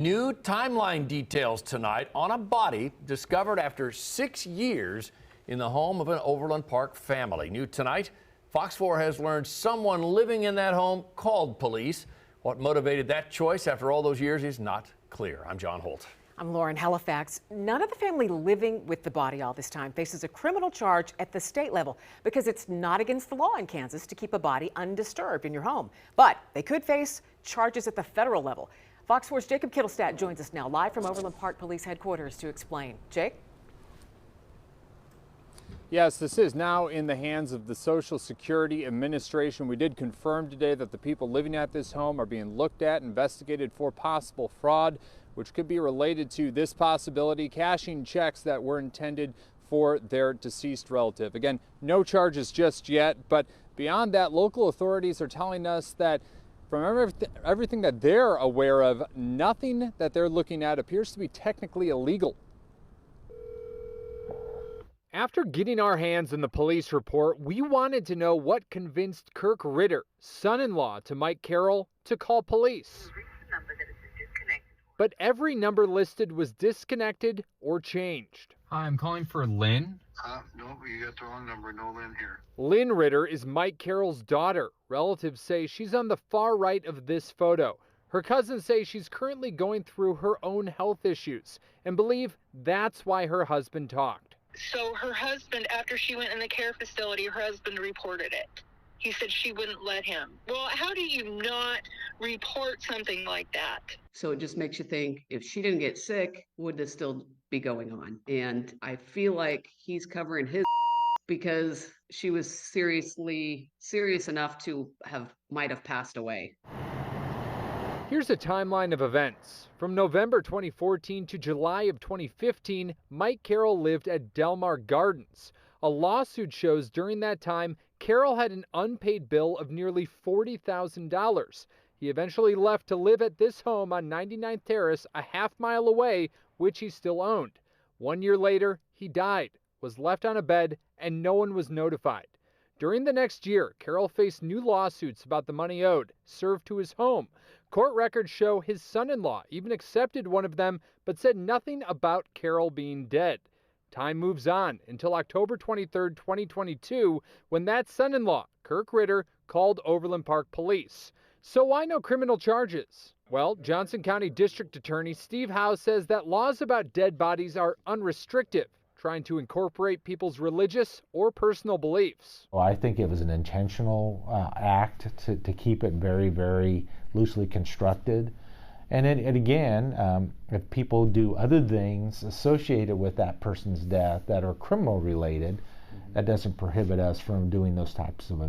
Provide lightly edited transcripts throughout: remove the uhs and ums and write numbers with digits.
New timeline details tonight on a body discovered after 6 years in the home of an Overland Park family. New tonight, Fox 4 has learned someone living in that home called police. What motivated that choice after all those years is not clear. I'm John Holt. I'm Lauren Halifax. None of the family living with the body all this time faces a criminal charge at the state level because it's not against the law in Kansas to keep a body undisturbed in your home. But they could face charges at the federal level. Fox 4's Jacob Kittelstadt joins us now live from Overland Park Police Headquarters to explain. Jake? Yes, this is now in the hands of the Social Security Administration. We did confirm today that the people living at this home are being looked at, investigated for possible fraud, which could be related to this possibility, cashing checks that were intended for their deceased relative. Again, no charges just yet, but beyond that, local authorities are telling us that from everything that they're aware of, nothing that they're looking at appears to be technically illegal. After getting our hands on the police report, we wanted to know what convinced Kirk Ritter, son-in-law to Mike Carroll, to call police. But every number listed was disconnected or changed. Hi, I'm calling for Lynn. No, you got the wrong number. No Lynn here. Lynn Ritter is Mike Carroll's daughter. Relatives say she's on the far right of this photo. Her cousins say she's currently going through her own health issues and believe that's why her husband talked. So her husband, after she went in the care facility, her husband reported it. He said she wouldn't let him. Well, how do you not report something like that? So it just makes you think, if she didn't get sick, would this still be going on? And I feel like he's covering his because she was serious enough to might have passed away. Here's a timeline of events. From November 2014 to July of 2015, Mike Carroll lived at Delmar Gardens. A lawsuit shows during that time, Carroll had an unpaid bill of nearly $40,000. He eventually left to live at this home on 99th Terrace, a half-mile away, which he still owned. 1 year later, he died, was left on a bed, and no one was notified. During the next year, Carroll faced new lawsuits about the money owed, served to his home. Court records show his son-in-law even accepted one of them, but said nothing about Carroll being dead. Time moves on until October 23, 2022, when that son-in-law, Kirk Ritter, called Overland Park Police. So why no criminal charges? Well, Johnson County District Attorney Steve Howe says that laws about dead bodies are unrestrictive, trying to incorporate people's religious or personal beliefs. Well, I think it was an intentional act to keep it very, very loosely constructed. And again, if people do other things associated with that person's death that are criminal related, that doesn't prohibit us from doing those types of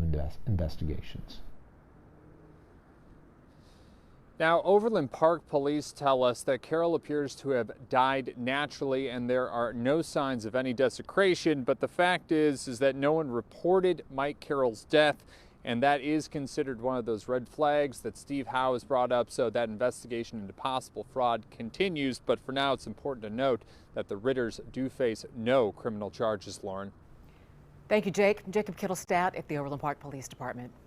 investigations. Now, Overland Park police tell us that Carroll appears to have died naturally and there are no signs of any desecration, but the fact is that no one reported Mike Carroll's death, and that is considered one of those red flags that Steve Howe has brought up, so that investigation into possible fraud continues. But for now, it's important to note that the Ritters do face no criminal charges, Lauren. Thank you, Jake. Jacob Kittelstadt at the Overland Park Police Department.